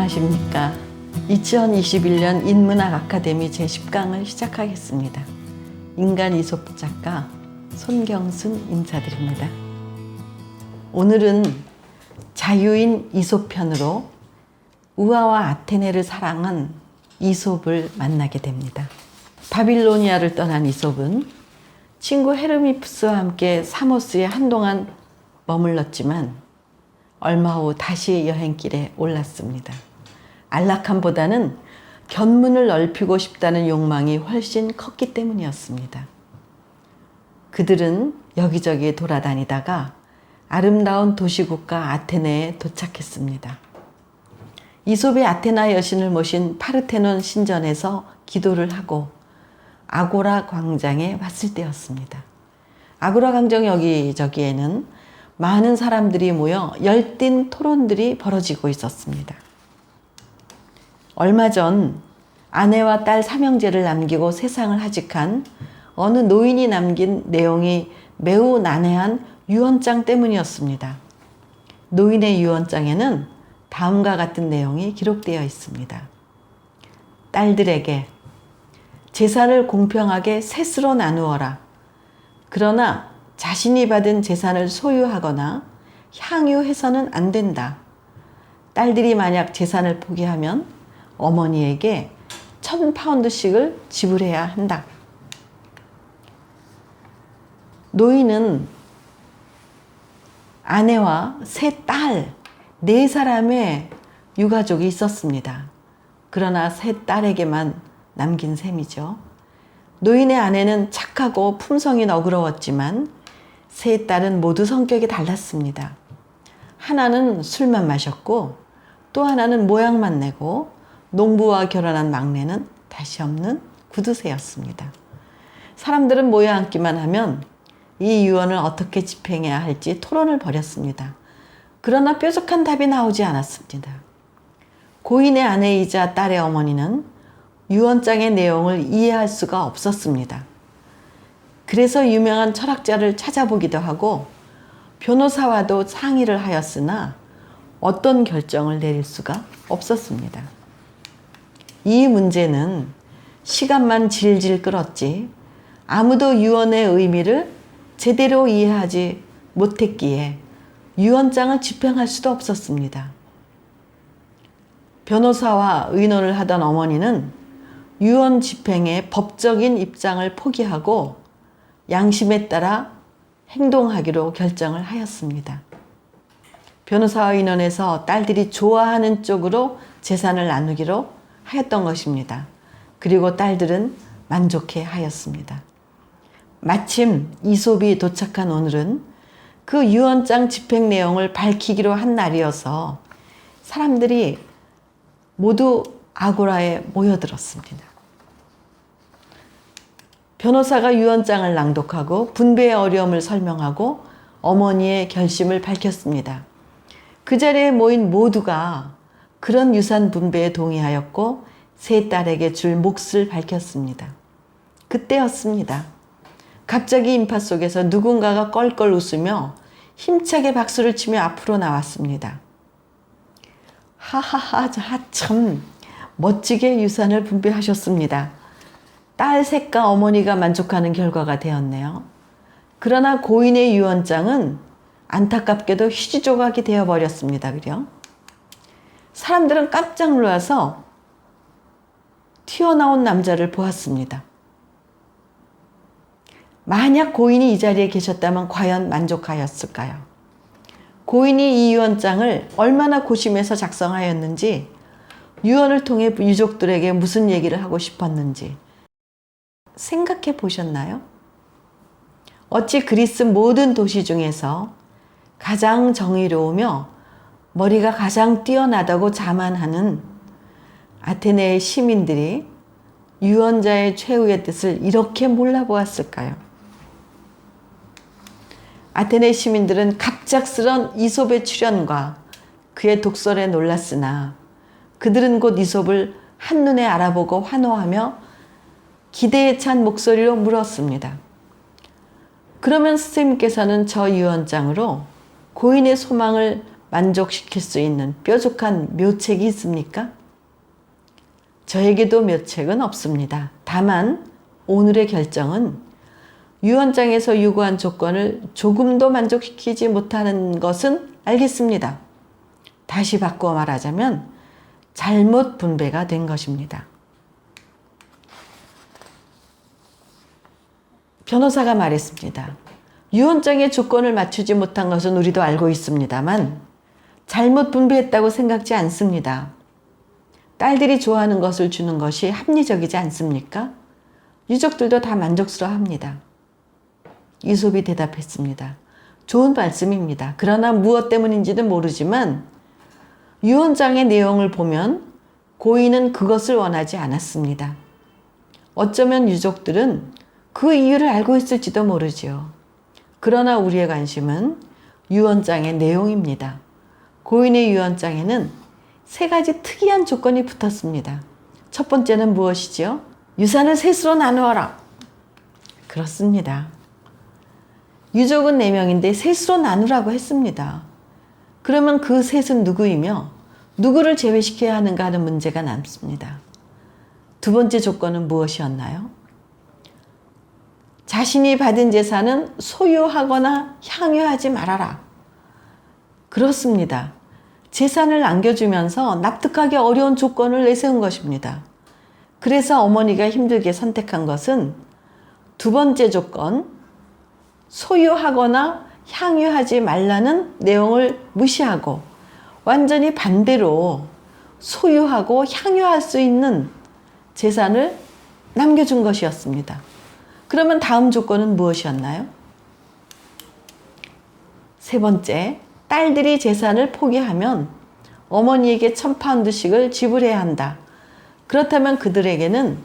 안녕하십니까. 2021년 인문학 아카데미 제10강을 시작하겠습니다. 인간 이솝 작가 손경순 인사드립니다. 오늘은 자유인 이솝 편으로 우아와 아테네를 사랑한 이솝을 만나게 됩니다. 바빌로니아를 떠난 이솝은 친구 헤르미프스와 함께 사모스에 한동안 머물렀지만 얼마 후 다시 여행길에 올랐습니다. 안락함보다는 견문을 넓히고 싶다는 욕망이 훨씬 컸기 때문이었습니다. 그들은 여기저기 돌아다니다가 아름다운 도시국가 아테네에 도착했습니다. 이솝이 아테나 여신을 모신 파르테논 신전에서 기도를 하고 아고라 광장에 왔을 때였습니다. 아고라 광장 여기저기에는 많은 사람들이 모여 열띤 토론들이 벌어지고 있었습니다. 얼마 전 아내와 딸 삼형제를 남기고 세상을 하직한 어느 노인이 남긴 내용이 매우 난해한 유언장 때문이었습니다. 노인의 유언장에는 다음과 같은 내용이 기록되어 있습니다. 딸들에게 재산을 공평하게 셋으로 나누어라. 그러나 자신이 받은 재산을 소유하거나 향유해서는 안 된다. 딸들이 만약 재산을 포기하면 어머니에게 1,000파운드씩을 지불해야 한다. 노인은 아내와 세 딸, 4사람의 유가족이 있었습니다. 그러나 세 딸에게만 남긴 셈이죠. 노인의 아내는 착하고 품성이 너그러웠지만 세 딸은 모두 성격이 달랐습니다. 하나는 술만 마셨고 또 하나는 모양만 내고 농부와 결혼한 막내는 다시 없는 구두쇠였습니다. 사람들은 모여 앉기만 하면 이 유언을 어떻게 집행해야 할지 토론을 벌였습니다. 그러나 뾰족한 답이 나오지 않았습니다. 고인의 아내이자 딸의 어머니는 유언장의 내용을 이해할 수가 없었습니다. 그래서 유명한 철학자를 찾아보기도 하고 변호사와도 상의를 하였으나 어떤 결정을 내릴 수가 없었습니다. 이 문제는 시간만 질질 끌었지 아무도 유언의 의미를 제대로 이해하지 못했기에 유언장을 집행할 수도 없었습니다. 변호사와 의논을 하던 어머니는 유언 집행의 법적인 입장을 포기하고 양심에 따라 행동하기로 결정을 하였습니다. 변호사와 의논해서 딸들이 좋아하는 쪽으로 재산을 나누기로 하였던 것입니다. 그리고 딸들은 만족해 하였습니다. 마침 이솝이 도착한 오늘은 그 유언장 집행 내용을 밝히기로 한 날이어서 사람들이 모두 아고라에 모여들었습니다. 변호사가 유언장을 낭독하고 분배의 어려움을 설명하고 어머니의 결심을 밝혔습니다. 그 자리에 모인 모두가 그런 유산 분배에 동의하였고 세 딸에게 줄 몫을 밝혔습니다. 그때였습니다. 갑자기 인파 속에서 누군가가 껄껄 웃으며 힘차게 박수를 치며 앞으로 나왔습니다. 하하하, 참 멋지게 유산을 분배하셨습니다. 딸 셋과 어머니가 만족하는 결과가 되었네요. 그러나 고인의 유언장은 안타깝게도 휴지 조각이 되어버렸습니다. 그려? 사람들은 깜짝 놀라서 튀어나온 남자를 보았습니다. 만약 고인이 이 자리에 계셨다면 과연 만족하였을까요? 고인이 이 유언장을 얼마나 고심해서 작성하였는지, 유언을 통해 유족들에게 무슨 얘기를 하고 싶었는지 생각해 보셨나요? 어찌 그리스 모든 도시 중에서 가장 정의로우며 머리가 가장 뛰어나다고 자만하는 아테네의 시민들이 유언자의 최후의 뜻을 이렇게 몰라보았을까요? 아테네 시민들은 갑작스런 이솝의 출현과 그의 독설에 놀랐으나 그들은 곧 이솝을 한눈에 알아보고 환호하며 기대에 찬 목소리로 물었습니다. 그러면 스님께서는 저 유언장으로 고인의 소망을 만족시킬 수 있는 뾰족한 묘책이 있습니까? 저에게도 묘책은 없습니다. 다만 오늘의 결정은 유언장에서 요구한 조건을 조금도 만족시키지 못하는 것은 알겠습니다. 다시 바꾸어 말하자면 잘못 분배가 된 것입니다. 변호사가 말했습니다. 유언장의 조건을 맞추지 못한 것은 우리도 알고 있습니다만 잘못 분배했다고 생각지 않습니다. 딸들이 좋아하는 것을 주는 것이 합리적이지 않습니까? 유족들도 다 만족스러워합니다. 이솝이 대답했습니다. 좋은 말씀입니다. 그러나 무엇 때문인지는 모르지만 유언장의 내용을 보면 고인은 그것을 원하지 않았습니다. 어쩌면 유족들은 그 이유를 알고 있을지도 모르지요. 그러나 우리의 관심은 유언장의 내용입니다. 고인의 유언장에는 3가지 특이한 조건이 붙었습니다. 첫 번째는 무엇이지요? 유산을 셋으로 나누어라. 그렇습니다. 유족은 4명인데 셋으로 나누라고 했습니다. 그러면 그 셋은 누구이며 누구를 제외시켜야 하는가 하는 문제가 남습니다. 두 번째 조건은 무엇이었나요? 자신이 받은 재산은 소유하거나 향유하지 말아라. 그렇습니다. 재산을 남겨주면서 납득하기 어려운 조건을 내세운 것입니다. 그래서 어머니가 힘들게 선택한 것은 두 번째 조건, 소유하거나 향유하지 말라는 내용을 무시하고 완전히 반대로 소유하고 향유할 수 있는 재산을 남겨준 것이었습니다. 그러면 다음 조건은 무엇이었나요? 세 번째, 딸들이 재산을 포기하면 어머니에게 1000파운드씩을 지불해야 한다. 그렇다면 그들에게는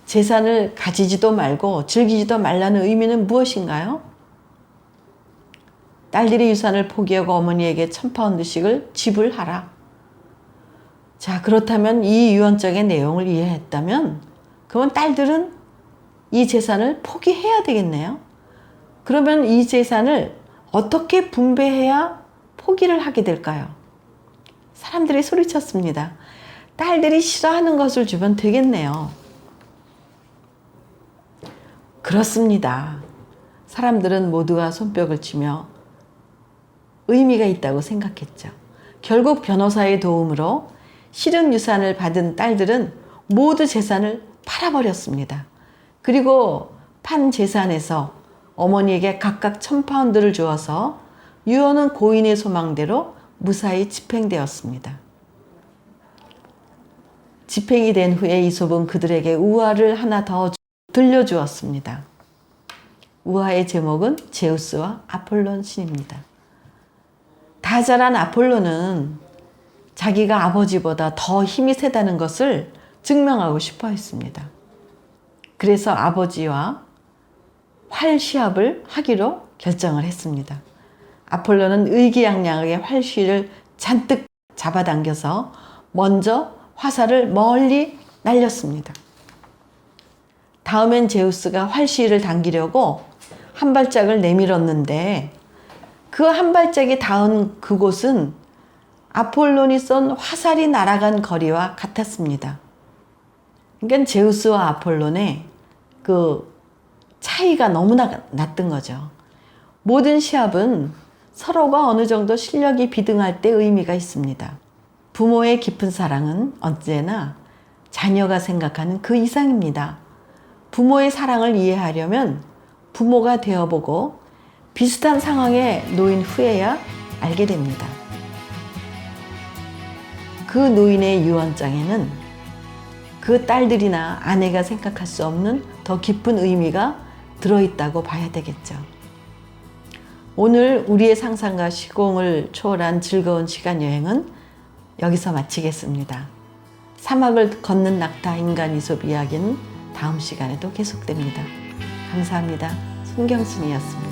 재산을 가지지도 말고 즐기지도 말라는 의미는 무엇인가요? 딸들이 유산을 포기하고 어머니에게 1000파운드씩을 지불하라. 자, 그렇다면 이 유언장의 내용을 이해했다면 그러면 딸들은 이 재산을 포기해야 되겠네요. 그러면 이 재산을 어떻게 분배해야 포기를 하게 될까요? 사람들이 소리쳤습니다. 딸들이 싫어하는 것을 주면 되겠네요. 그렇습니다. 사람들은 모두가 손뼉을 치며 의미가 있다고 생각했죠. 결국 변호사의 도움으로 실은 유산을 받은 딸들은 모두 재산을 팔아버렸습니다. 그리고 판 재산에서 어머니에게 각각 1000파운드를 주어서 유언은 고인의 소망대로 무사히 집행되었습니다. 집행이 된 후에 이솝은 그들에게 우화를 하나 더 들려주었습니다. 우화의 제목은 제우스와 아폴론 신입니다. 다 자란 아폴로는 자기가 아버지보다 더 힘이 세다는 것을 증명하고 싶어 했습니다. 그래서 아버지와 활 시합을 하기로 결정을 했습니다. 아폴로는 의기양양하게 활쉬를 잔뜩 잡아당겨서 먼저 화살을 멀리 날렸습니다. 다음엔 제우스가 활쉬를 당기려고 한 발짝을 내밀었는데 그 한 발짝이 닿은 그곳은 아폴론이 쏜 화살이 날아간 거리와 같았습니다. 그러니까 제우스와 아폴론의 그 차이가 너무나 났던 거죠. 모든 시합은 서로가 어느 정도 실력이 비등할 때 의미가 있습니다. 부모의 깊은 사랑은 언제나 자녀가 생각하는 그 이상입니다. 부모의 사랑을 이해하려면 부모가 되어보고 비슷한 상황에 놓인 후에야 알게 됩니다. 그 노인의 유언장에는 그 딸들이나 아내가 생각할 수 없는 더 깊은 의미가 들어있다고 봐야 되겠죠. 오늘 우리의 상상과 시공을 초월한 즐거운 시간 여행은 여기서 마치겠습니다. 사막을 걷는 낙타 인간 이솝 이야기는 다음 시간에도 계속됩니다. 감사합니다. 손경순이었습니다.